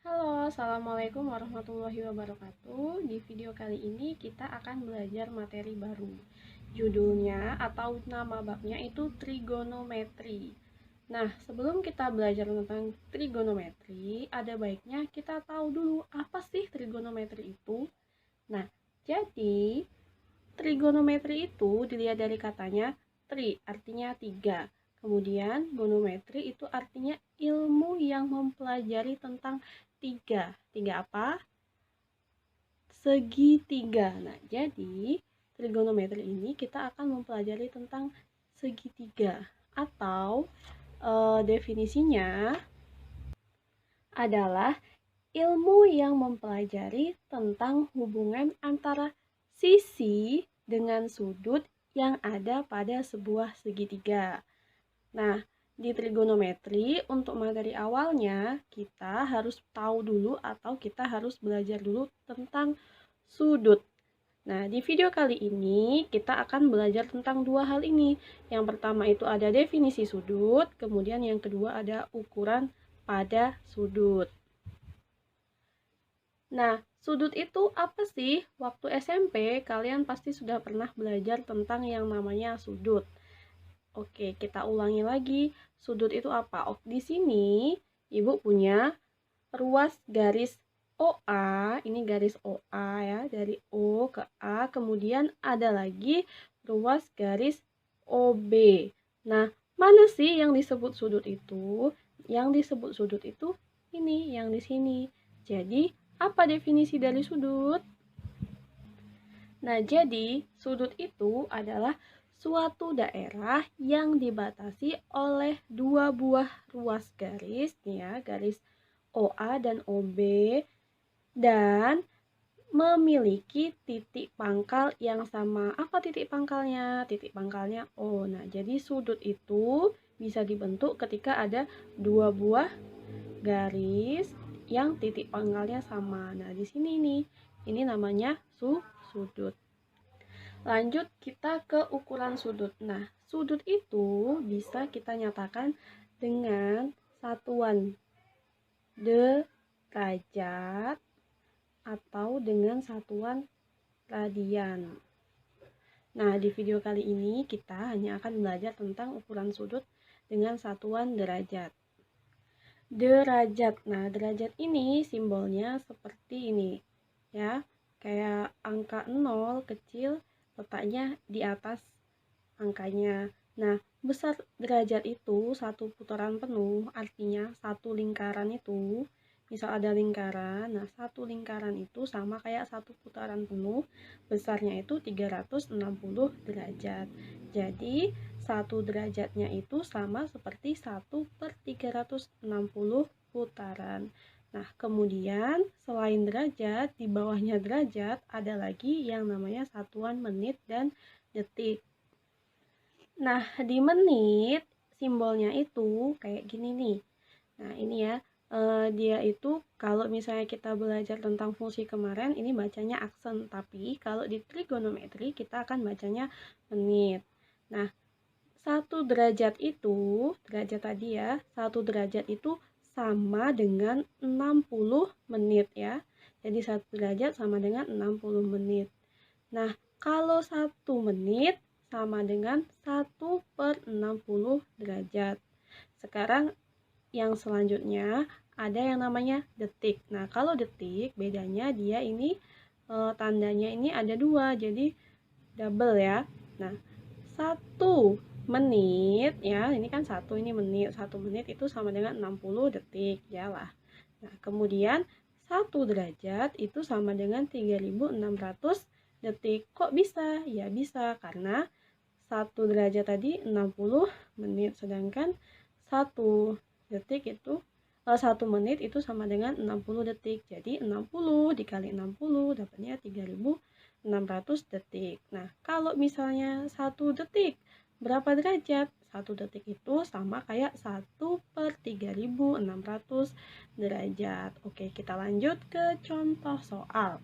Halo, Assalamualaikum warahmatullahi wabarakatuh. Di video kali ini kita akan belajar materi baru. Judulnya atau nama babnya itu trigonometri. Nah, sebelum kita belajar tentang trigonometri, ada baiknya kita tahu dulu apa sih trigonometri itu. Nah, jadi trigonometri itu dilihat dari katanya tri, artinya tiga. Kemudian gonometri itu artinya ilmu yang mempelajari tentang tiga. Tiga apa? Segitiga. Nah, jadi trigonometri ini kita akan mempelajari tentang segitiga atau definisinya adalah ilmu yang mempelajari tentang hubungan antara sisi dengan sudut yang ada pada sebuah segitiga. Nah, di trigonometri untuk materi awalnya kita harus tahu dulu atau kita harus belajar dulu tentang sudut. Nah, di video kali ini kita akan belajar tentang dua hal ini. Yang pertama itu ada definisi sudut, kemudian yang kedua ada ukuran pada sudut. Nah, sudut itu apa sih? Waktu SMP kalian pasti sudah pernah belajar tentang yang namanya sudut. Oke, kita ulangi lagi. Sudut itu apa? Oh, di sini Ibu punya ruas garis OA, ini garis OA ya, dari O ke A, kemudian ada lagi ruas garis OB. Nah, mana sih yang disebut sudut itu? Yang disebut sudut itu ini, yang di sini. Jadi, apa definisi dari sudut? Nah, jadi sudut itu adalah suatu daerah yang dibatasi oleh dua buah ruas garis, ya, garis OA dan OB, dan memiliki titik pangkal yang sama. Apa titik pangkalnya? Titik pangkalnya O. Nah, jadi sudut itu bisa dibentuk ketika ada dua buah garis yang titik pangkalnya sama. Nah, di sini nih, ini namanya sudut. Lanjut kita ke ukuran sudut. Nah, sudut itu bisa kita nyatakan dengan satuan derajat atau dengan satuan radian. Nah, di video kali ini kita hanya akan belajar tentang ukuran sudut dengan satuan derajat. Derajat. Nah, derajat ini simbolnya seperti ini, ya. Kayak angka 0 kecil letaknya di atas angkanya. Nah, besar derajat itu satu putaran penuh, artinya satu lingkaran itu, misal ada lingkaran, nah satu lingkaran itu sama kayak satu putaran penuh, besarnya itu 360 derajat. Jadi, satu derajatnya itu sama seperti 1/360 putaran. Nah, kemudian selain derajat, di bawahnya derajat ada lagi yang namanya satuan menit dan detik. Nah, di menit simbolnya itu kayak gini nih. Nah, ini ya, dia itu kalau misalnya kita belajar tentang fungsi kemarin, ini bacanya aksen. Tapi kalau di trigonometri kita akan bacanya menit. Nah, satu derajat itu, derajat tadi ya, satu derajat itu sama dengan 60 menit ya. Jadi satu derajat sama dengan 60 menit. Nah, kalau 1 menit sama dengan 1/60 derajat. Sekarang yang selanjutnya ada yang namanya detik. Nah, kalau detik bedanya dia ini tandanya ini ada dua, jadi double ya. Nah, 1 menit ya, ini kan satu, ini menit. 1 menit itu sama dengan 60 detik ya lah. Nah, kemudian 1 derajat itu sama dengan 3600 detik. Kok bisa? Ya bisa karena 1 derajat tadi 60 menit, sedangkan 1 detik itu 1 menit itu sama dengan 60 detik. Jadi 60 dikali 60 dapatnya 3600 detik. Nah, kalau misalnya 1 detik berapa derajat? 1 detik itu sama kayak 1/3600 derajat. Oke, kita lanjut ke contoh soal.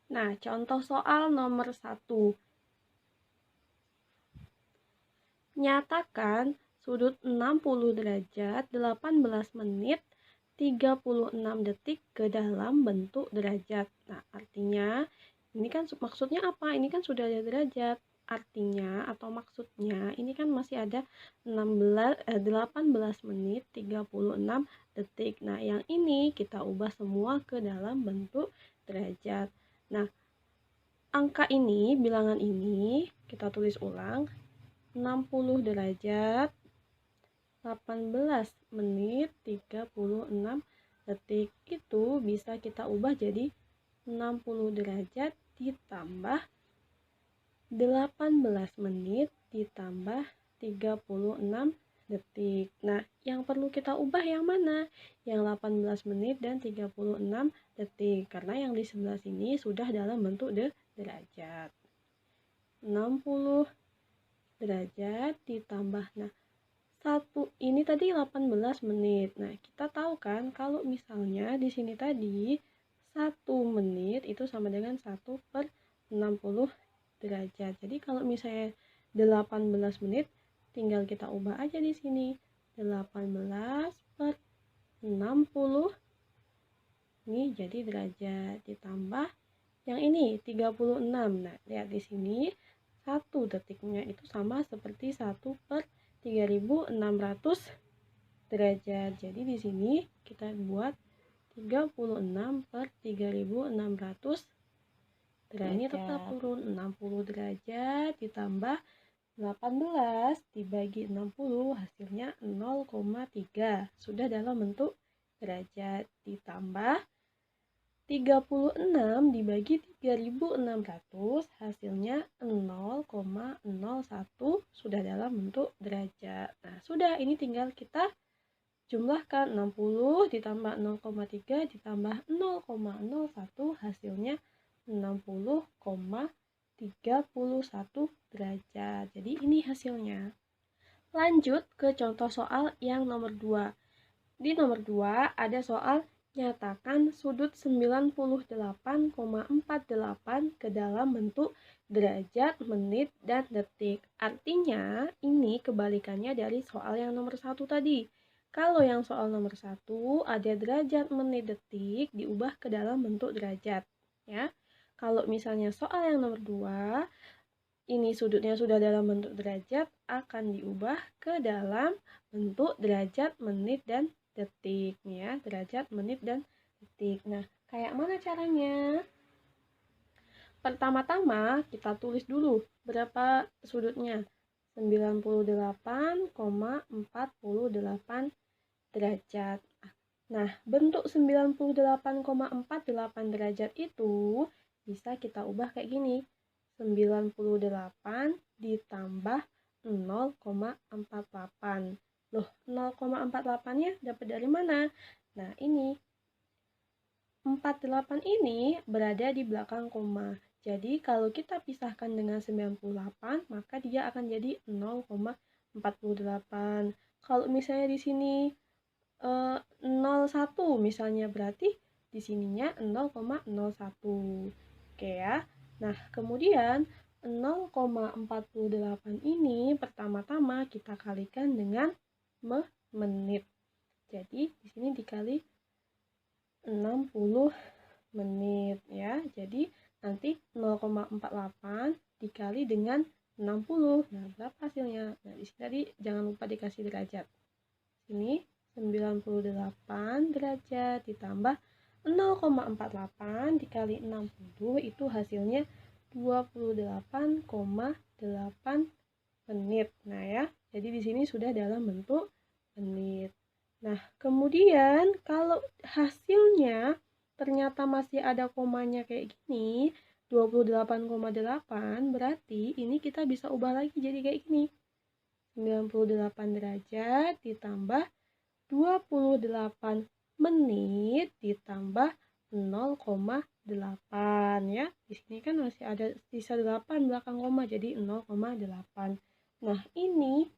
Nah, contoh soal nomor 1. Nyatakan sudut 60 derajat 18 menit 36 detik ke dalam bentuk derajat. Nah, artinya ini kan maksudnya apa? Ini kan sudah ada derajat. Artinya atau maksudnya ini kan masih ada 18 menit 36 detik. Nah, yang ini kita ubah semua ke dalam bentuk derajat. Nah, angka ini, bilangan ini kita tulis ulang. 60 derajat 18 menit 36 detik itu bisa kita ubah jadi 60 derajat ditambah 18 menit ditambah 36 detik. Nah, yang perlu kita ubah yang mana? Yang 18 menit dan 36 detik. Karena yang di sebelah sini sudah dalam bentuk derajat. 60 derajat ditambah, nah, ini tadi 18 menit. Nah, kita tahu kan kalau misalnya di sini tadi 1 menit itu sama dengan 1/60 derajat. Jadi kalau misalnya 18 menit tinggal kita ubah aja di sini. 18/60 ini jadi derajat ditambah yang ini 36. Nah, lihat di sini 1 detiknya itu sama seperti 1/3600 derajat. Jadi di sini kita buat 36/3600 derajat. Ini tetap turun 60 derajat ditambah 18 dibagi 60 hasilnya 0,3. Sudah dalam bentuk derajat ditambah 36 dibagi 3600 hasilnya 0,01 sudah dalam bentuk derajat. Nah, sudah, ini tinggal kita jumlahkan 60 ditambah 0,3 ditambah 0,01 hasilnya 60,31 derajat. Jadi ini hasilnya. Lanjut ke contoh soal yang nomor 2. Di nomor 2 ada soal nyatakan sudut 98,48 ke dalam bentuk derajat, menit, dan detik. Artinya ini kebalikannya dari soal yang nomor 1 tadi. Kalau yang soal nomor 1 ada derajat, menit, detik diubah ke dalam bentuk derajat, ya. Kalau misalnya soal yang nomor 2 ini sudutnya sudah dalam bentuk derajat akan diubah ke dalam bentuk derajat, menit, dan detik, ya, derajat, menit, dan detik. Nah, kayak mana caranya? Pertama-tama kita tulis dulu berapa sudutnya. 98,48 derajat. Nah, bentuk 98,48 derajat itu bisa kita ubah kayak gini. 98 ditambah 0,48. Loh, 0,48-nya dapat dari mana? Nah, ini 48 ini berada di belakang koma. Jadi, kalau kita pisahkan dengan 98, maka dia akan jadi 0,48. Kalau misalnya di sini 01 misalnya, berarti di sininya 0,01. Oke ya. Nah, kemudian 0,48 ini pertama-tama kita kalikan dengan menit. Jadi di sini dikali 60 menit, ya. Jadi nanti 0,48 dikali dengan 60. Nah, berapa hasilnya? Nah, di sini tadi jangan lupa dikasih derajat. Sini 98 derajat ditambah 0,48 dikali 60 itu hasilnya 28,8 menit. Nah, ya. Jadi di sini sudah dalam bentuk menit. Nah, kemudian kalau hasilnya ternyata masih ada komanya kayak gini, 28,8, berarti ini kita bisa ubah lagi jadi kayak gini. 98 derajat ditambah 28 menit ditambah 0,8, ya. Di sini kan masih ada sisa 8 belakang koma, jadi 0,8. Nah, ini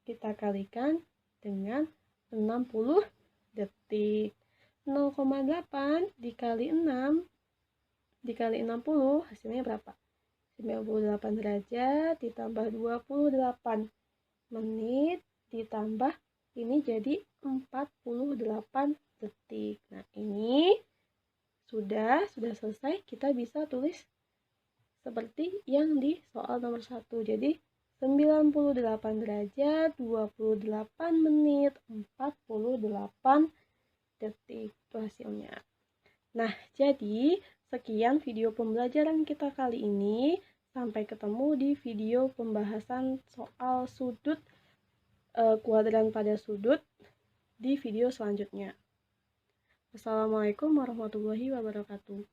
kita kalikan dengan 60 detik. 0,8 dikali 6 dikali 60 hasilnya berapa? 98 derajat ditambah 28 menit ditambah ini jadi 48 detik. detik. Nah, ini sudah selesai. Kita bisa tulis seperti yang di soal nomor 1. Jadi 98 derajat, 28 menit, 48 detik. Itu hasilnya. Nah, jadi sekian video pembelajaran kita kali ini. Sampai ketemu di video pembahasan soal sudut kuadran pada sudut di video selanjutnya. Wassalamualaikum warahmatullahi wabarakatuh.